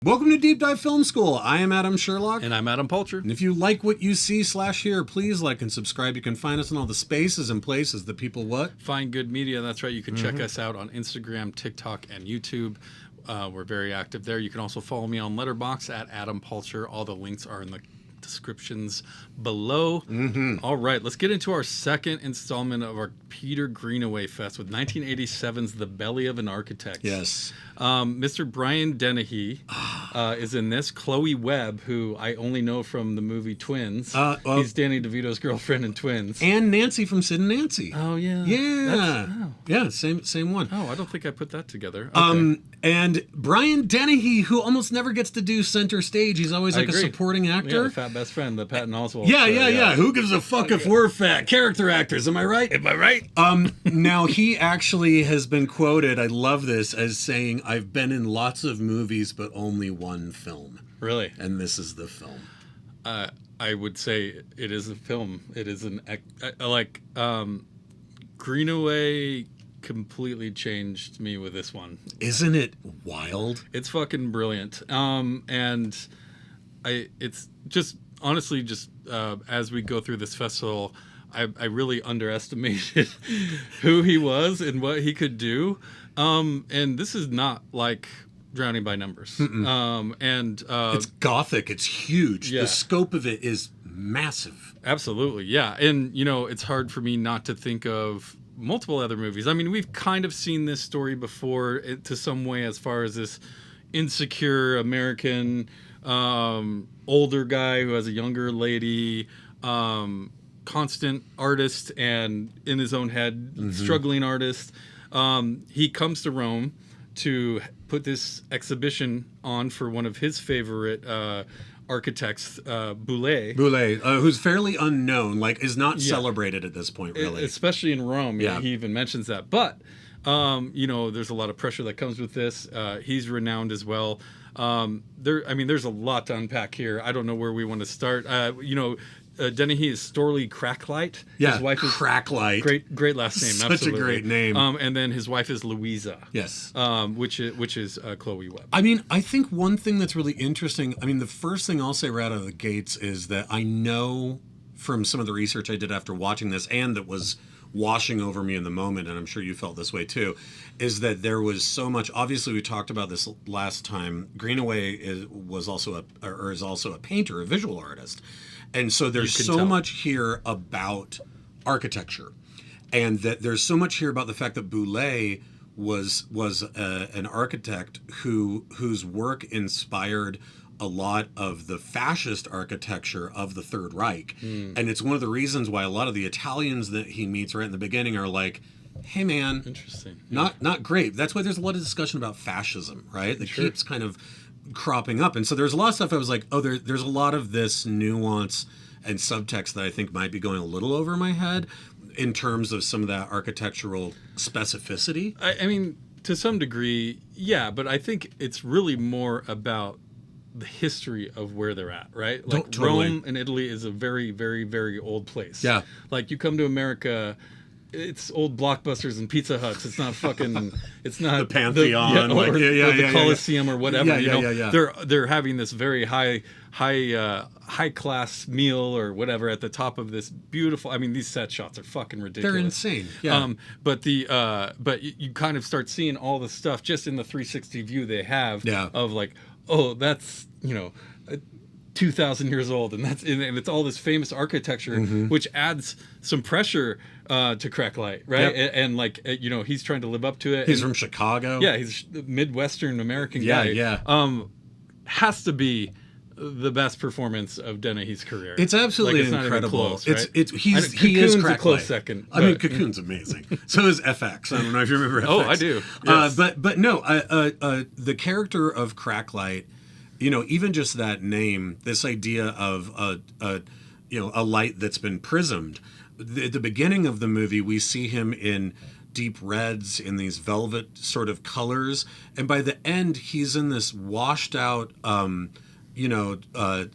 Welcome to Deep Dive Film School. I am Adam Sherlock. And I'm Adam Poulter. And if you like what you see /hear, please like and subscribe. You can find us in all the spaces and places that people Find good media. That's right. You can check us out on Instagram, TikTok, and YouTube. We're very active there. You can also follow me on Letterboxd at Adam Poulter. All the links are in the descriptions below. All right, let's get into our second installment of our Peter Greenaway Fest with 1987's The Belly of an Architect. Yes. Mr. Brian Dennehy is in this. Chloe Webb, who I only know from the movie Twins. He's Danny DeVito's girlfriend in Twins. And Nancy from Sid and Nancy. Oh, yeah. Yeah. Yeah, same one. Oh, I don't think I put that together. Okay. And Brian Dennehy, who almost never gets to do center stage. He's always like a supporting actor. Yeah, the fat best friend, the Patton Oswalt. Yeah. Who gives a fuck if we're fat? Character actors, am I right? Am I right? Now, he actually has been quoted, I love this, as saying, I've been in lots of movies, but only one film. Really? And this is the film. I would say it is a film. It is Greenaway completely changed me with this one. Isn't it wild? It's fucking brilliant. And it's just honestly as we go through this festival, I really underestimated who he was and what he could do. And this is not like Drowning by Numbers. It's gothic. It's huge. Yeah. The scope of it is massive. Absolutely. Yeah. And, it's hard for me not to think of multiple other movies. I mean, we've kind of seen this story before to some way as far as this insecure American older guy who has a younger lady, constant artist and in his own head, struggling artist. He comes to Rome to put this exhibition on for one of his favorite architects, Boulez. Who's fairly unknown, is not celebrated at this point, really. Especially in Rome. Yeah. He even mentions that. But, there's a lot of pressure that comes with this. He's renowned as well. There's a lot to unpack here. I don't know where we want to start. Dennehy is Storley Cracklight. Yeah, his wife is Cracklight. Great last name. Such absolutely. a great name. And then his wife is Louisa. Yes. Which is Chloe Webb. I mean, I think one thing that's really interesting. I mean, the first thing I'll say right out of the gates is that I know from some of the research I did after watching this, and that was washing over me in the moment, and I'm sure you felt this way too, is that there was so much. Obviously, we talked about this last time. Greenaway is also a painter, a visual artist. And so there's so much here about architecture, and that there's so much here about the fact that Boulez was an architect whose work inspired a lot of the fascist architecture of the Third Reich. And it's one of the reasons why a lot of the Italians that he meets right in the beginning are like, hey man, interesting, not great. That's why there's a lot of discussion about fascism, right? That keeps kind of cropping up. And so there's a lot of stuff I was like, there's a lot of this nuance and subtext that I think might be going a little over my head in terms of some of that architectural specificity. I mean, to some degree, yeah, but I think it's really more about the history of where they're at, right? Like Totally. Rome and Italy is a very, very, very old place. Yeah. Like you come to America, it's old Blockbusters and Pizza Huts. It's not fucking. It's not the Pantheon, the Colosseum or whatever. Yeah. They're having this very high class meal or whatever at the top of this beautiful. I mean, these set shots are fucking ridiculous. They're insane. Yeah. But you kind of start seeing all the stuff just in the 360 view they have. Yeah. Of like, oh, that's 2,000 years old, and it's all this famous architecture, which adds some pressure to Cracklight, right? Yep. And he's trying to live up to it. He's from Chicago. Yeah, he's a Midwestern American guy. Yeah. Has to be the best performance of Dennehy's career. It's absolutely it's incredible. Not even close, right? He is Cocoon's Cracklight. A close second. I mean, Cocoon's amazing. So is FX. I don't know if you remember FX. Oh, I do. Yes. But no, the character of Cracklight, even just that name, this idea of a light that's been prismed. At the beginning of the movie, we see him in deep reds, in these velvet sort of colors, and by the end, he's in this washed out,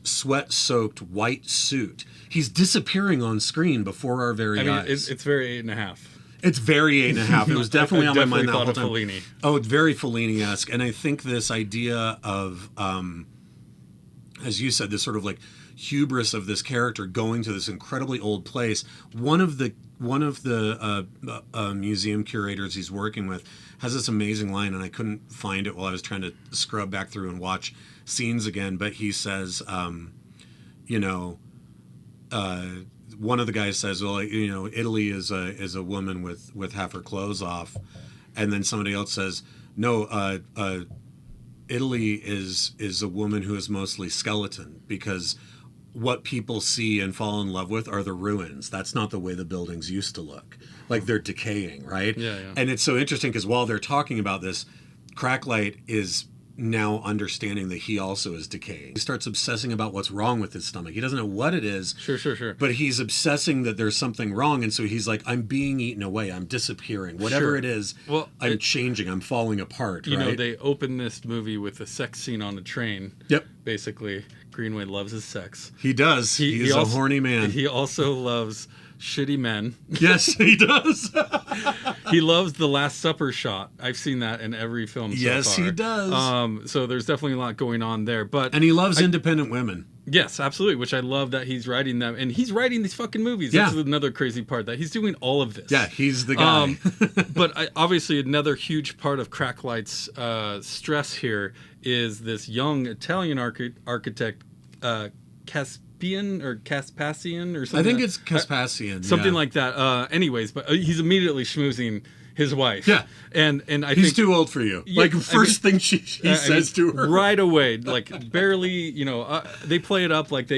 sweat-soaked white suit. He's disappearing on screen before our very eyes. It's very 8.5. It's very 8.5. It was definitely on my mind that whole time. Fellini. Oh, it's very Fellini-esque. And I think this idea of, as you said, this sort of like hubris of this character going to this incredibly old place. One of the museum curators he's working with has this amazing line, and I couldn't find it while I was trying to scrub back through and watch scenes again. But he says, one of the guys says, well, Italy is a woman with half her clothes off, and then somebody else says, no, Italy is a woman who is mostly skeleton, because what people see and fall in love with are the ruins. That's not the way the buildings used to look. Like, they're decaying, right? Yeah. And it's so interesting because while they're talking about this, Cracklight is now understanding that he also is decaying. He starts obsessing about what's wrong with his stomach. He doesn't know what it is. Sure. But he's obsessing that there's something wrong, and so he's like, I'm being eaten away. I'm disappearing. Whatever it is, I'm changing. I'm falling apart. You know, they open this movie with a sex scene on a train. Yep. Basically, Greenaway loves his sex. He does. He's a horny man. He also loves shitty men. Yes, he does. He loves the Last Supper shot. I've seen that in every film so far. Yes, he does. So there's definitely a lot going on there. And he loves independent women. Yes, absolutely, which I love that he's writing them. And he's writing these fucking movies. That's another crazy part, that he's doing all of this. Yeah, he's the guy. But obviously another huge part of Cracklight's stress here is this young Italian architect, Caspian or something. I think it's Caspasian. Something like that. Anyways, but he's immediately schmoozing his wife. Yeah. And I think he's too old for you. Yeah, first thing he says to her. Right away, like barely, they play it up like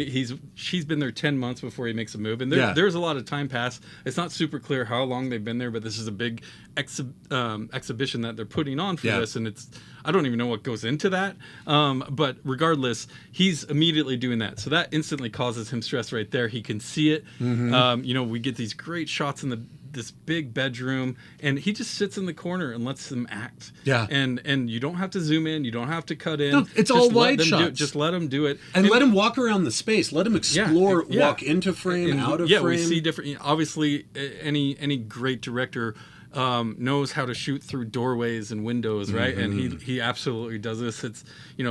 she's been there 10 months before he makes a move. And there's a lot of time pass. It's not super clear how long they've been there, but this is a big exhibition that they're putting on for this. And I don't even know what goes into that. But regardless, he's immediately doing that. So that instantly causes him stress right there. He can see it. Mm-hmm. We get these great shots in this big bedroom, and he just sits in the corner and lets them act. Yeah. And you don't have to zoom in, you don't have to cut in. No, it's all wide shots. Just let him do it. And let him walk around the space. Let him explore, walk into frame, out of frame. Yeah, we see different. Obviously, any great director knows how to shoot through doorways and windows, right? Mm-hmm. And he absolutely does this. It's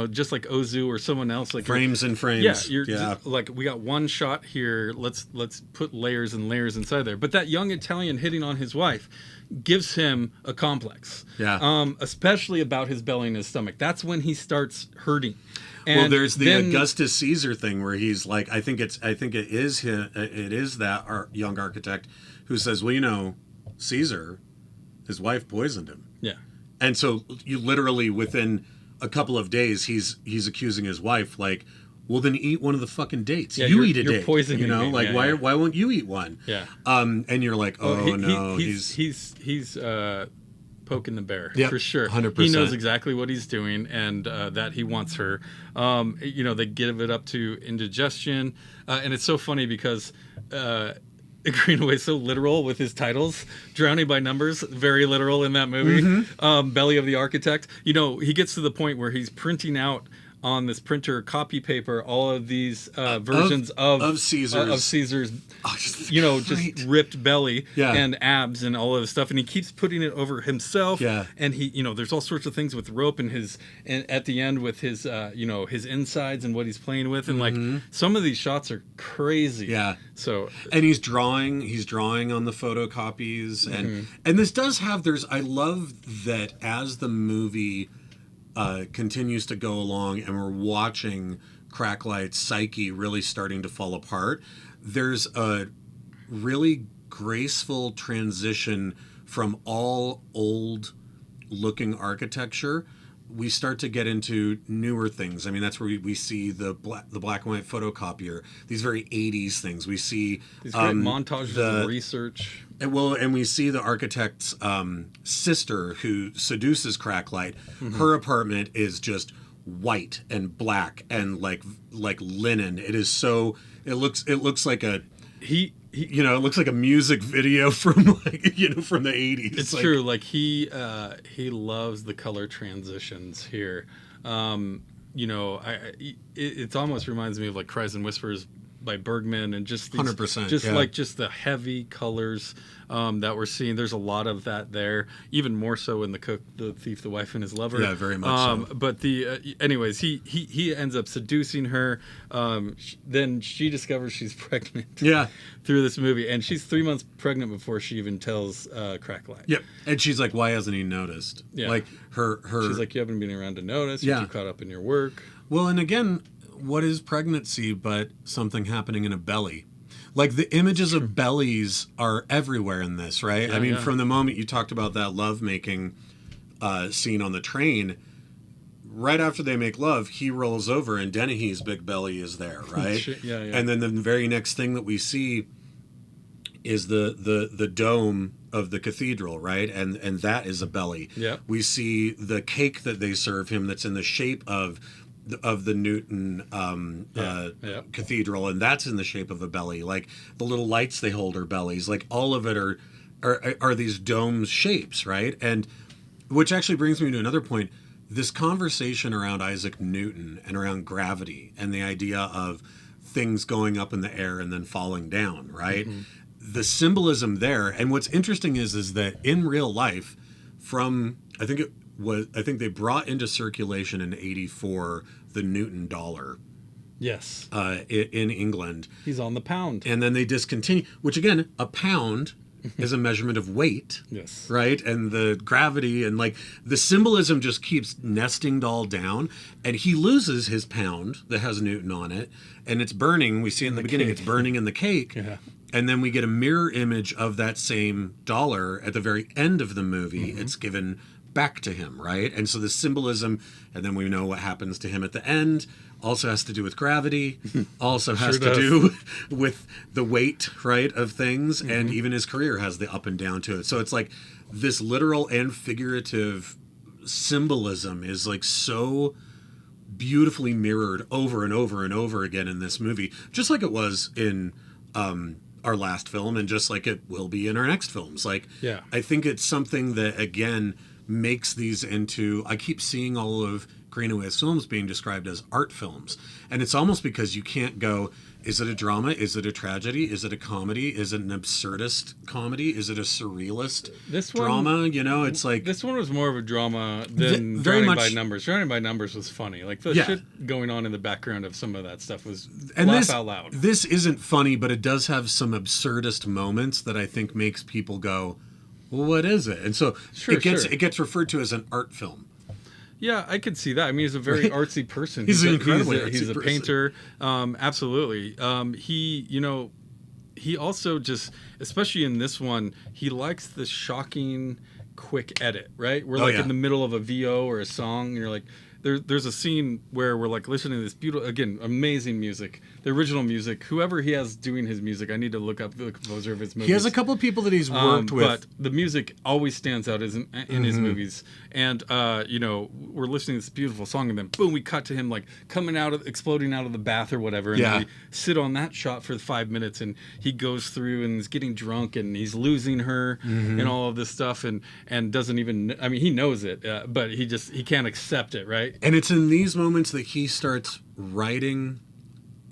just like Ozu or someone else, like frames and frames. Like, we got one shot here. Let's put layers and layers inside there. But that young Italian hitting on his wife gives him a complex. Yeah. Especially about his belly and his stomach. That's when he starts hurting. And there's the Augustus Caesar thing where he's like, I think it is that young architect who says, well, Caesar, his wife poisoned him. Yeah. And so you literally, within a couple of days, he's accusing his wife, like, well, then eat one of the fucking dates. Yeah, you eat a you're date. Poisoning me. Why won't you eat one? Yeah. And you're like, he's poking the bear, for sure. 100%. He knows exactly what he's doing, and that he wants her. They give it up to indigestion, and it's so funny because Greenaway's so literal with his titles. Drowning by Numbers, very literal in that movie. Mm-hmm. Belly of the Architect. He gets to the point where he's printing out on this printer copy paper all of these versions of Caesar's just ripped belly and abs and all of this stuff, and he keeps putting it over himself. And he there's all sorts of things with rope and at the end with his his insides and what he's playing with, and like some of these shots are crazy. So and he's drawing on the photocopies, and this does have I love that as the movie continues to go along and we're watching Cracklight's psyche really starting to fall apart, there's a really graceful transition from all old looking architecture. We start to get into newer things. I mean, that's where we see the black and white photocopier, these very 80s things. We see these great montages of research. And we see the architect's sister who seduces Cracklight. Her apartment is just white and black and like linen. It is so. It looks like a. It looks like a music video from from the 80s. It's true. Like he loves the color transitions here. It almost reminds me of like Cries and Whispers by Bergman, and just these, 100%, just yeah. like just the heavy colors that we're seeing. There's a lot of that there, even more so in The Cook, The Thief, The Wife, and His Lover. Yeah, very much so. But anyways, he ends up seducing her. Then she discovers she's pregnant. Yeah. Through this movie, and she's 3 months pregnant before she even tells Cracklight. Yep. And she's like, why hasn't he noticed? Yeah. Like her. She's like, you haven't been around to notice. Yeah. You're too caught up in your work. Well, and again, what is pregnancy but something happening in a belly? Like the images of bellies are everywhere in this, right? Yeah, I mean, yeah. from the moment you talked about that lovemaking scene on the train, right after they make love, he rolls over and Dennehy's big belly is there, right? Yeah, yeah. And then the very next thing that we see is the dome of the cathedral, right? And that is a belly. Yep. We see the cake that they serve him that's in the shape of the Newton cathedral, and that's in the shape of a belly. Like the little lights they hold are bellies. Like all of it are these dome shapes, right? And which actually brings me to another point. This conversation around Isaac Newton and around gravity and the idea of things going up in the air and then falling down, right? Mm-hmm. The symbolism there, and what's interesting is that in real life, I think they brought into circulation in '84 the Newton dollar. Yes. In England. He's on the pound. And then they discontinue, which again, a pound is a measurement of weight. Yes. Right? And the gravity and like the symbolism just keeps nesting all down. And he loses his pound that has Newton on it. And it's burning. We see it in the beginning, it's burning in the cake. Yeah. And then we get a mirror image of that same dollar at the very end of the movie. Mm-hmm. It's given back to him, right? And so the symbolism, and then we know what happens to him at the end, also has to do with gravity, also has to do with the weight, right, of things, mm-hmm. and even his career has the up and down to it. So it's like this literal and figurative symbolism is like so beautifully mirrored over and over and over again in this movie, just like it was in our last film and just like it will be in our next films. Like, yeah. I think it's something that, again, makes these into, I keep seeing all of Greenaway's films being described as art films. And it's almost because you can't go, is it a drama? Is it a tragedy? Is it a comedy? Is it an absurdist comedy? Is it a surrealist drama? You know, it's like... This one was more of a drama than very Drowning much, by Numbers. Drowning by Numbers was funny. Like, the shit going on in the background of some of that stuff was laugh out loud. This isn't funny, but it does have some absurdist moments that I think makes people go, well, what is it? And so it gets referred to as an art film. Yeah, I could see that. I mean, he's a very artsy person. He's an incredibly artsy person. He's a painter. Absolutely. He also just, especially in this one, he likes the shocking, quick edit, right? We're in the middle of a VO or a song, and you're like, there's a scene where we're like listening to this beautiful, again, amazing music, the original music. Whoever he has doing his music, I need to look up the composer of his movies. He has a couple of people that he's worked with, but the music always stands out in his movies. And we're listening to this beautiful song, and then boom, we cut to him like exploding out of the bath or whatever, and then we sit on that shot for 5 minutes, and he goes through and is getting drunk, and he's losing her, and all of this stuff, and doesn't even. I mean, he knows it, but he can't accept it, right? And it's in these moments that he starts writing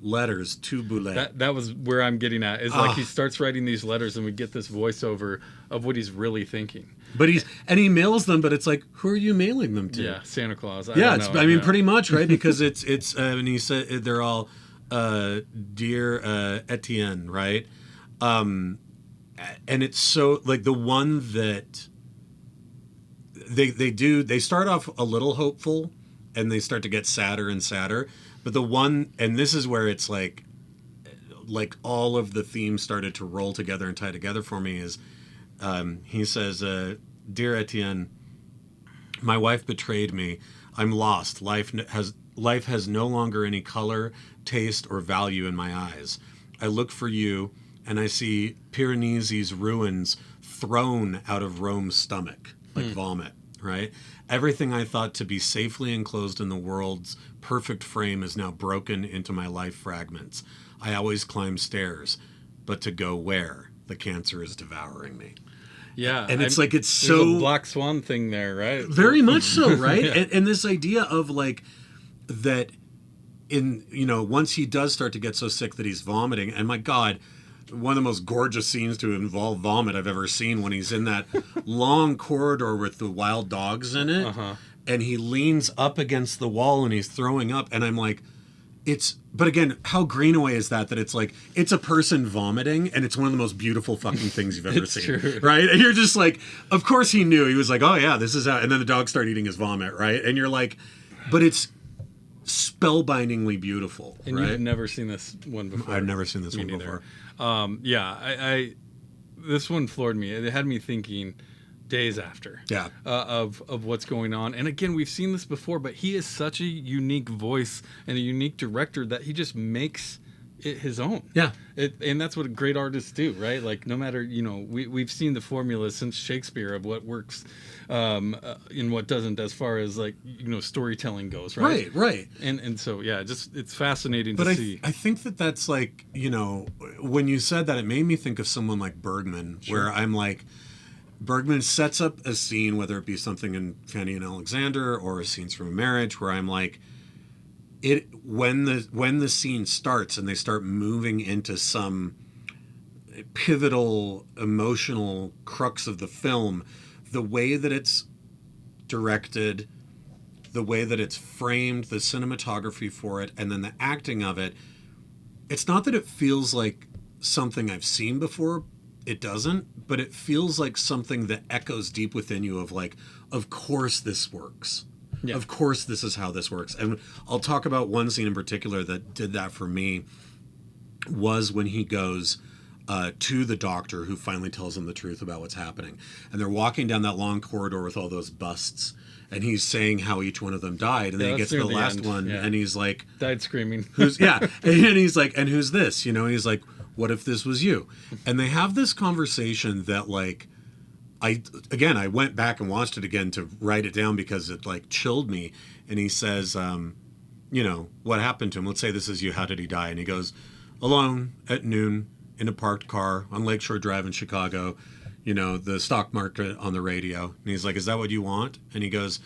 letters to Boulez. That was where I'm getting at. Is like he starts writing these letters, and we get this voiceover of what he's really thinking. But he mails them, but it's like, who are you mailing them to? Yeah, Santa Claus. I mean, pretty much, right? Because it's and he said they're all dear Etienne, right? And it's so like the one that they start off a little hopeful, and they start to get sadder and sadder. But the one, and this is where it's like all of the themes started to roll together and tie together for me is, he says, dear Etienne, my wife betrayed me. I'm lost. Life has no longer any color, taste, or value in my eyes. I look for you, and I see Piranesi's ruins thrown out of Rome's stomach, like vomit, right? Everything I thought to be safely enclosed in the world's perfect frame is now broken into my life fragments. I always climb stairs, but to go where? The cancer is devouring me. Yeah. And it's there's so... a Black Swan thing there, right? Very much so, right? And this idea of like that once he does start to get so sick that he's vomiting, and my God, one of the most gorgeous scenes to involve vomit I've ever seen, when he's in that long corridor with the wild dogs in it, and he leans up against the wall and he's throwing up, and I'm like, but again, how Greenaway is that it's like, it's a person vomiting, and it's one of the most beautiful fucking things you've ever seen. True. Right? And you're just like, of course he knew. He was like, oh yeah, this is how, and then the dogs start eating his vomit, right? And you're like, but it's spellbindingly beautiful. And right? You've never seen this one before. I've never seen this one before. I this one floored me. It had me thinking days after of what's going on. And again, we've seen this before, but he is such a unique voice and a unique director that he just makes it his own. And that's what great artists do, right? Like, no matter, we've seen the formula since Shakespeare of what works and what doesn't, as far as like, storytelling goes, right? Right. And so it's fascinating to see. I think that's like, when you said that, it made me think of someone like Bergman, where I'm like, Bergman sets up a scene, whether it be something in Fanny and Alexander or scenes from a marriage, where I'm like, when the scene starts and they start moving into some pivotal emotional crux of the film, the way that it's directed, the way that it's framed, the cinematography for it, and then the acting of it, it's not that it feels like something I've seen before. It doesn't, but it feels like something that echoes deep within you of like, of course this works. Yeah. Of course this is how this works. And I'll talk about one scene in particular that did that for me, was when he goes to the doctor who finally tells him the truth about what's happening. And they're walking down that long corridor with all those busts, and he's saying how each one of them died. And then he gets to the last one, and he's like... Died screaming. And he's like, and who's this? He's like, what if this was you? And they have this conversation that, like, I went back and watched it again to write it down because it, like, chilled me. And he says, what happened to him? Let's say this is you. How did he die? And he goes, alone at noon in a parked car on Lakeshore Drive in Chicago, the stock market on the radio. And he's like, is that what you want? And he goes,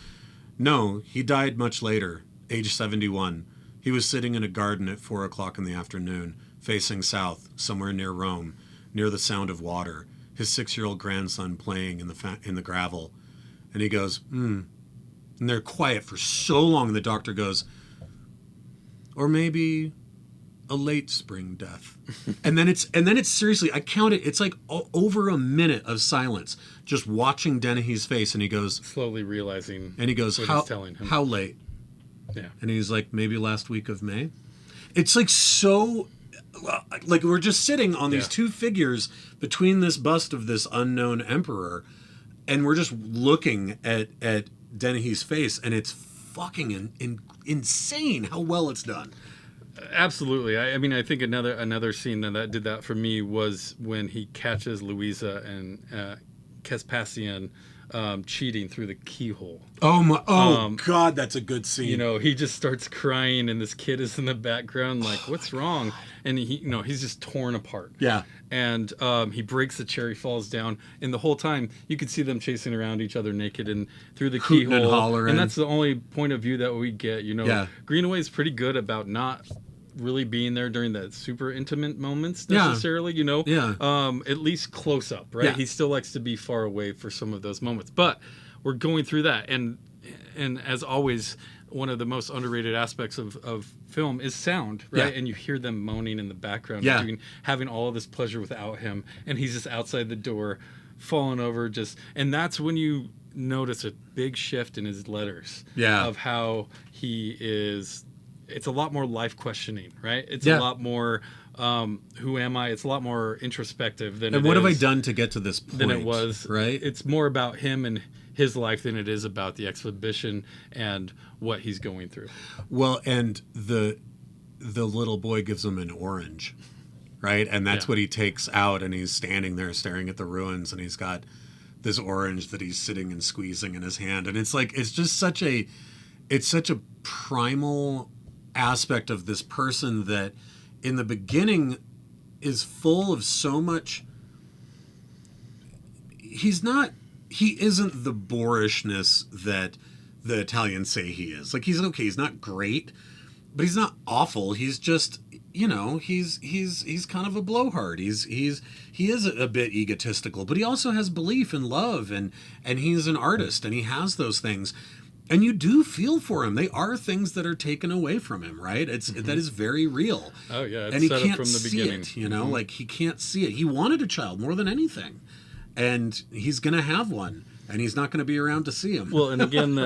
no, he died much later, age 71. He was sitting in a garden at 4:00 in the afternoon, facing south, somewhere near Rome, near the sound of water, his 6-year-old grandson playing in the gravel. And he goes, And they're quiet for so long, and the doctor goes, or maybe a late spring death. and then it's seriously, I count it, it's like over a minute of silence, just watching Dennehy's face, and he goes, slowly realizing, and he goes, he's telling him. How late? Yeah. And he's like, maybe last week of May. It's like, so, like, we're just sitting on these two figures between this bust of this unknown emperor, and we're just looking at Dennehy's face, and it's fucking insane how well it's done. Absolutely. I mean, I think another scene that did that for me was when he catches Louisa and Vespasian cheating through the keyhole. God, that's a good scene. He just starts crying, and this kid is in the background, like, what's wrong? And he's just torn apart. Yeah. And he breaks the chair, he falls down, and the whole time you could see them chasing around each other naked and through the keyhole. And hollering. And that's the only point of view that we get. Greenaway's pretty good about not really being there during the super intimate moments necessarily, at least close up, right? He still likes to be far away for some of those moments, but we're going through that, and as always, one of the most underrated aspects of film is sound, right? And you hear them moaning in the background, having all of this pleasure without him, and he's just outside the door falling over, and that's when you notice a big shift in his letters of how he is. It's a lot more life questioning, right? It's a lot more, who am I? It's a lot more introspective than and what have I done to get to this point? Than it was. Right? It's more about him and his life than it is about the exhibition and what he's going through. Well, and the little boy gives him an orange, right? And that's what he takes out, and he's standing there staring at the ruins, and he's got this orange that he's sitting and squeezing in his hand. And it's like, it's such a primal aspect of this person that in the beginning is full of so much. He isn't the boorishness that the Italians say he is. Like, he's okay, he's not great, but he's not awful. He's just, he's kind of a blowhard. He is a bit egotistical, but he also has belief and love, and he's an artist, and he has those things. And you do feel for him. They are things that are taken away from him, right? That is very real. Oh yeah, it's and he set can't up from the see beginning. it. Like he can't see it. He wanted a child more than anything, and he's gonna have one, and he's not gonna be around to see him. Well, and again,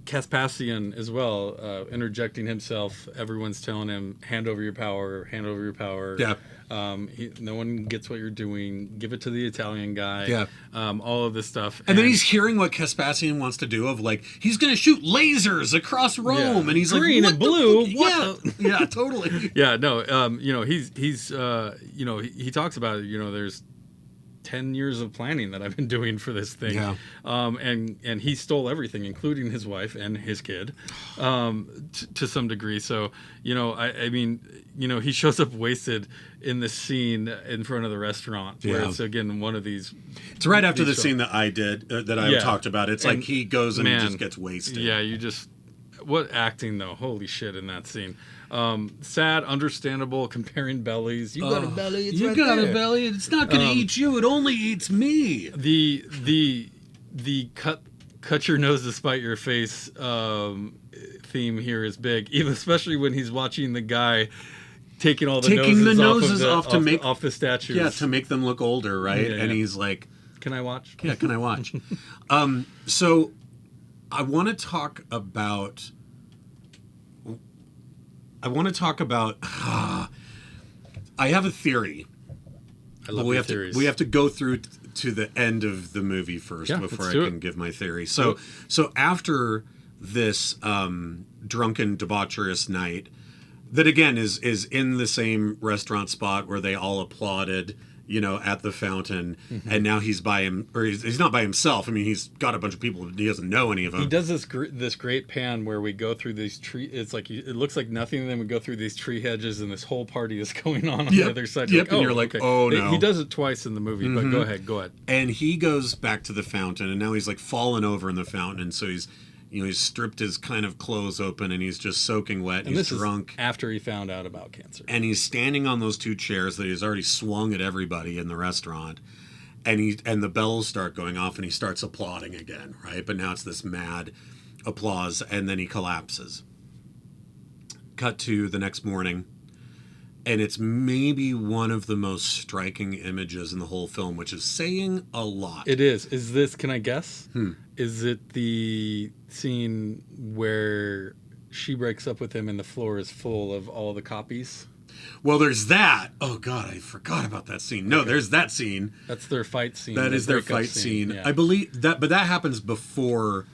Caspasian as well, interjecting himself. Everyone's telling him, hand over your power, hand over your power. Yeah. No one gets what you're doing. Give it to the Italian guy. Yeah. All of this stuff. And then he's hearing what Caspasian wants to do of like, he's going to shoot lasers across Rome. Yeah. And he's Green like, and blue. Yeah, totally. Yeah, no, he's he talks about it, there's 10 years of planning that I've been doing for this thing. Yeah. And he stole everything, including his wife and his kid, to some degree. So, I mean, he shows up wasted in this scene in front of the restaurant where it's, again, one of these. It's right after the scene that I did, that I talked about. It's like he goes and he just gets wasted. Yeah, what acting though? Holy shit in that scene. Sad, understandable, comparing bellies. You got a belly, it's you right got there. a belly, it's not going to eat you, it only eats me. The cut your nose to spite your face theme here is big, even especially when he's watching the guy taking the noses off the statues. Yeah, to make them look older, right? Yeah, and he's like, can I watch? Yeah, can I watch? So I want to talk about I have a theory. I love your theories. We have to go through to the end of the movie first before I can give my theory. So after this drunken, debaucherous night, that again is in the same restaurant spot where they all applauded, at the fountain, and now he's not by himself. I mean, he's got a bunch of people, he doesn't know any of them. He does this great pan where we go through these it's like, it looks like nothing, and then we go through these tree hedges, and this whole party is going on the other side. Yep, and you're like, okay. Oh no. He does it twice in the movie, but go ahead. And he goes back to the fountain, and now he's like fallen over in the fountain, and so he's stripped his kind of clothes open, and he's just soaking wet. And he's drunk. After he found out about cancer. And he's standing on those two chairs that he's already swung at everybody in the restaurant. And the bells start going off, and he starts applauding again, right? But now it's this mad applause, and then he collapses. Cut to the next morning. And it's maybe one of the most striking images in the whole film, which is saying a lot. It is. Is this, can I guess? Is it the scene where she breaks up with him and the floor is full of all the copies? Well, there's that. Oh, God, I forgot about that scene. No, there's that scene. That's their fight scene. That is their fight scene. Yeah. I believe that, but that happens before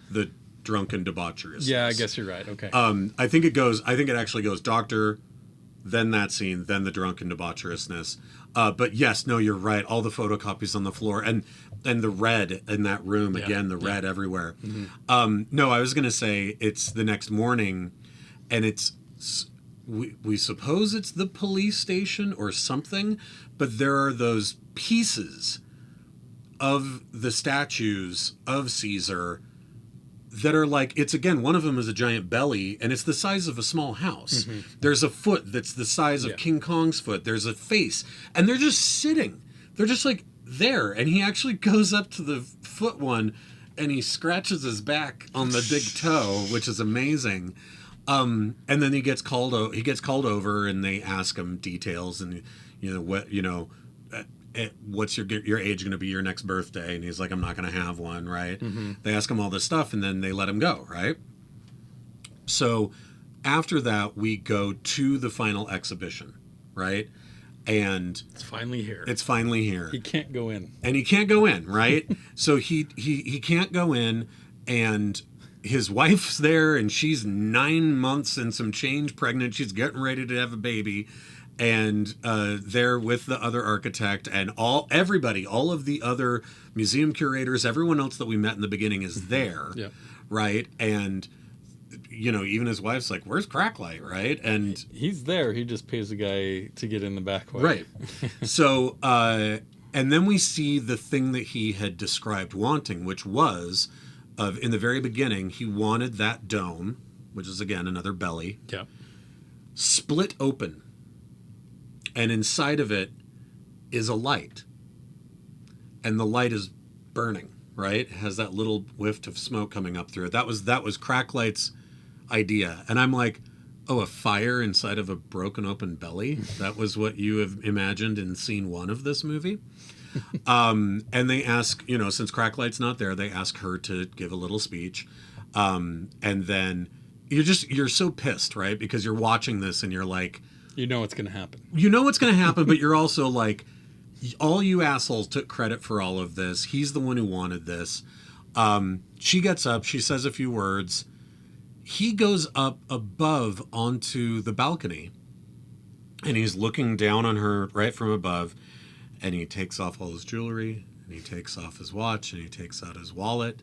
the drunken debauchery. Yeah, I guess you're right. Okay. I think it actually goes doctor, then that scene, then the drunken debaucherousness. But yes, no, you're right. All the photocopies on the floor, and the red in that room, again, the red everywhere. No, I was going to say it's the next morning, and we suppose it's the police station or something, but there are those pieces of the statues of Caesar that are like, it's again, one of them is a giant belly, and it's the size of a small house. There's a foot that's the size of King Kong's foot. There's a face, and they're just sitting. They're just like there, and he actually goes up to the foot one, and he scratches his back on the big toe, which is amazing. And then he gets called over, and they ask him details, and what's your age going to be your next birthday? And he's like, I'm not going to have one, right? They ask him all this stuff, and then they let him go, right? So after that, we go to the final exhibition, right? And it's finally here. He can't go in. And he can't go in, right? So he can't go in, and his wife's there, and she's 9 months and some change pregnant. She's getting ready to have a baby. And they're with the other architect, and all of the other museum curators, everyone else that we met in the beginning is there, right? And even his wife's like, "Where's Cracklight?" Right? And he's there. He just pays a guy to get in the back way. Right. So, and then we see the thing that he had described wanting, which was, in the very beginning, he wanted that dome, which is again another belly, Yeah. split open. And inside of it is a light. And the light is burning, right? It has that little whiff of smoke coming up through it. That was Cracklight's idea. And I'm like, oh, a fire inside of a broken open belly? That was what you have imagined in scene 1 of this movie? And they ask, since Cracklight's not there, they ask her to give a little speech. And then you're so pissed, right? Because you're watching this and you're like, You know what's going to happen. you know what's going to happen, but you're also like, all you assholes took credit for all of this. He's the one who wanted this. She gets up, she says a few words. He goes up above onto the balcony, and he's looking down on her right from above, and he takes off all his jewelry, and he takes off his watch, and he takes out his wallet.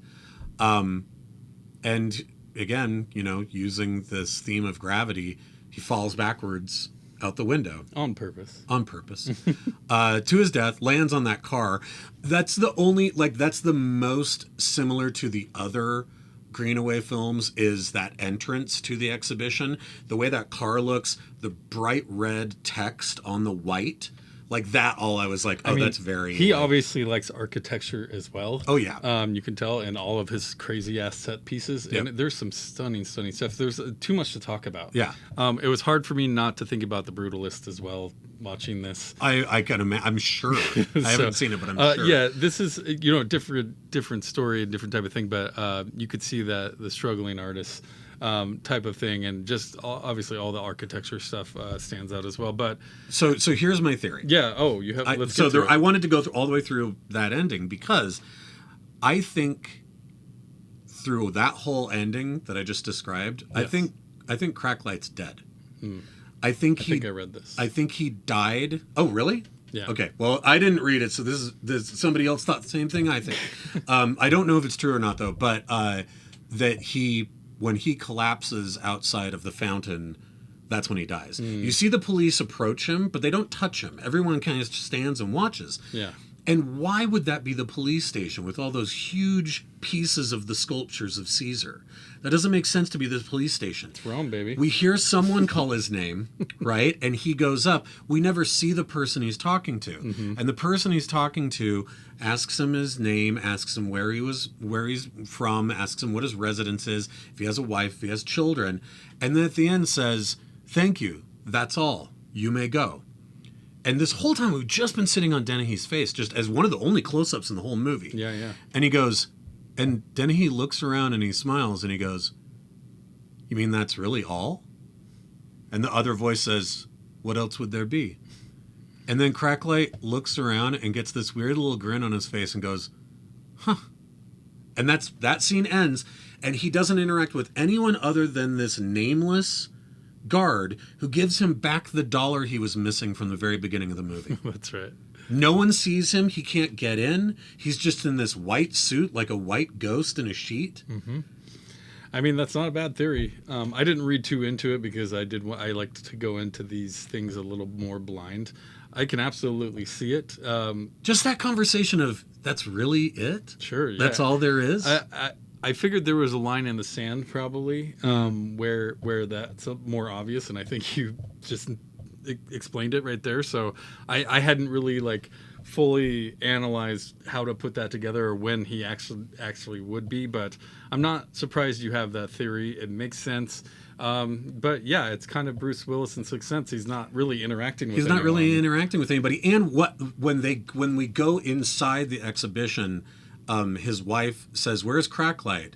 And again, using this theme of gravity, he falls backwards out the window. On purpose. To his death, lands on that car. That's the most similar to the other Greenaway films, is that entrance to the exhibition. The way that car looks, the bright red text on the white, like that, all I was like, that's very... He obviously likes architecture as well. Oh, yeah. You can tell in all of his crazy ass set pieces. Yep. And there's some stunning stuff. There's too much to talk about. Yeah. It was hard for me not to think about The Brutalist as well, watching this. I can imagine. I'm sure. I haven't seen it, but I'm sure. Yeah, this is, a different story, a different type of thing. But you could see that the struggling artist type of thing, and just obviously all the architecture stuff stands out as well. But so here's my theory. Yeah. Oh, you have. Let's get through it. I wanted to go through all the way through that ending because I think through that whole ending that I just described, yes. I think Cracklight's dead. I think I read this. I think he died. Oh, really? Yeah. Okay. Well, I didn't read it, so this somebody else thought the same thing. I think. I don't know if it's true or not though, but that when he collapses outside of the fountain, that's when he dies. You see the police approach him, but they don't touch him. Everyone kind of stands and watches. Yeah. And why would that be the police station with all those huge pieces of the sculptures of Caesar? That doesn't make sense to be the police station. It's Rome, baby. We hear someone call his name, right? And he goes up. We never see the person he's talking to. Mm-hmm. And the person he's talking to asks him his name, asks him where he's from, asks him what his residence is, if he has a wife, if he has children. And then at the end says, "Thank you. That's all. You may go." And this whole time we've just been sitting on Dennehy's face, just as one of the only close-ups in the whole movie. Yeah, yeah. And he goes, and Dennehy looks around and he smiles and he goes, "You mean that's really all?" And the other voice says, "What else would there be?" And then Cracklight looks around and gets this weird little grin on his face and goes, "Huh." And that scene ends, and he doesn't interact with anyone other than this nameless guard who gives him back the $1 he was missing from the very beginning of the movie. That's right. No one sees him. He can't get in. He's just in this white suit, like a white ghost in a sheet. Mm-hmm. I mean, that's not a bad theory. I didn't read too into it because I like to go into these things a little more blind. I can absolutely see it. Just that conversation of, that's really it? Sure. Yeah. That's all there is? I figured there was a line in the sand probably where that's more obvious, and I think you just explained it right there. So I hadn't really fully analyzed how to put that together or when he actually would be, but I'm not surprised you have that theory. It makes sense. But yeah, it's kind of Bruce Willis in Sixth Sense. He's not really interacting with anyone. Really interacting with anybody. And when we go inside the exhibition, his wife says, "Where's Cracklight?"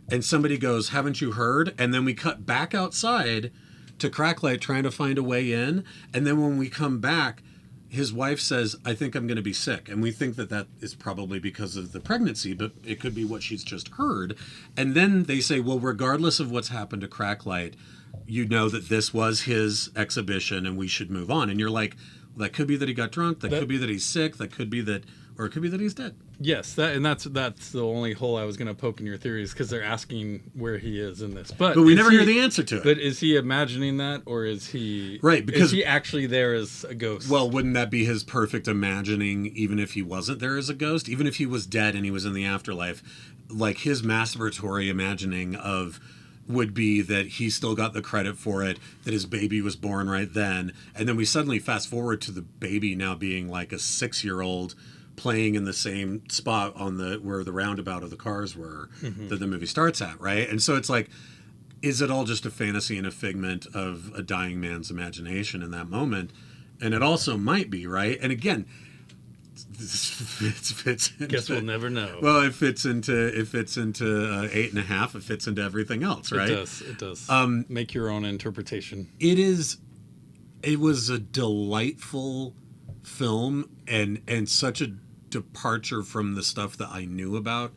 And somebody goes, "Haven't you heard?" And then we cut back outside to Cracklight trying to find a way in. And then when we come back, his wife says, "I think I'm going to be sick." And we think that is probably because of the pregnancy, but it could be what she's just heard. And then they say, well, regardless of what's happened to Cracklight, you know that this was his exhibition and we should move on. And you're like, well, that could be that he got drunk. That could be that he's sick. That could be that, or it could be that he's dead. Yes, that's the only hole I was going to poke in your theories, because they're asking where he is in this. But we never hear the answer to it. But is he imagining that, or is he right? Because is he actually there as a ghost? Well, wouldn't that be his perfect imagining? Even if he wasn't there as a ghost, even if he was dead and he was in the afterlife, like his masturbatory imagining of would be that he still got the credit for it, that his baby was born right then. And then we suddenly fast forward to the baby now being like a 6-year-old playing in the same spot on where the roundabout of the cars were that the movie starts at, right? And so it's like, is it all just a fantasy and a figment of a dying man's imagination in that moment? And it also might be, right? And again, fits into, guess we'll never know. Well, it fits into 8.5. It fits into everything else, right? It does. Make your own interpretation. It was a delightful film and such a departure from the stuff that I knew about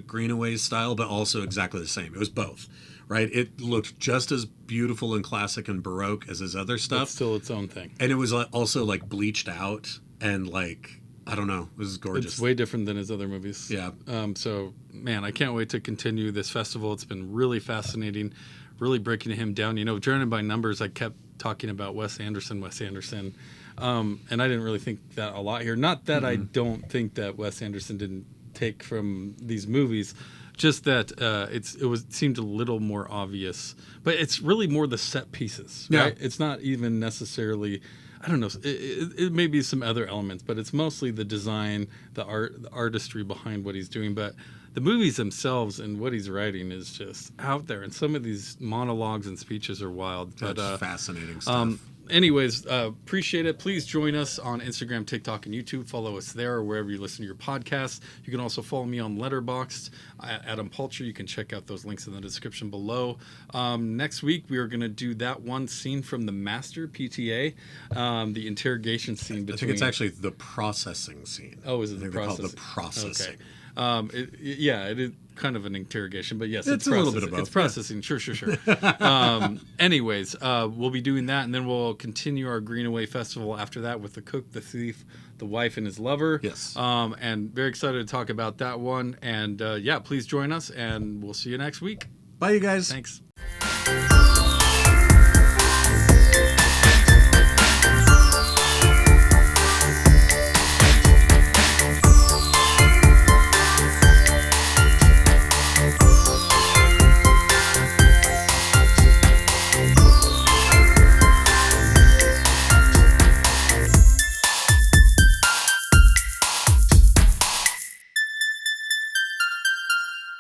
Greenaway's style, but also exactly the same. It was both, right? It looked just as beautiful and classic and Baroque as his other stuff. It's still its own thing. And it was also like bleached out and like, I don't know, it was gorgeous. It's way different than his other movies. Yeah. So, man, I can't wait to continue this festival. It's been really fascinating, really breaking him down. You know, driven by numbers, I kept talking about Wes Anderson. And I didn't really think that a lot here. Not that I don't think that Wes Anderson didn't take from these movies, just that it seemed a little more obvious. But it's really more the set pieces, right? Yeah. It's not even necessarily, I don't know, it may be some other elements, but it's mostly the design, the art, the artistry behind what he's doing. But the movies themselves and what he's writing is just out there. And some of these monologues and speeches are wild. That's fascinating stuff. Anyways, appreciate it. Please join us on Instagram, TikTok, and YouTube. Follow us there or wherever you listen to your podcasts. You can also follow me on Letterboxd, Adam Pulcher. You can check out those links in the description below. Next week, we are going to do that one scene from The Master, PTA, the interrogation scene between... I think it's actually the processing scene. Oh, is it the processing? They call it the processing. Okay. It is kind of an interrogation, but yes, it's a little bit of both. It's processing, yeah. Sure. Anyways, we'll be doing that, and then we'll continue our Greenaway Festival after that with the cook, the thief, the wife, and his lover. Yes. And very excited to talk about that one. And please join us, and we'll see you next week. Bye, you guys. Thanks.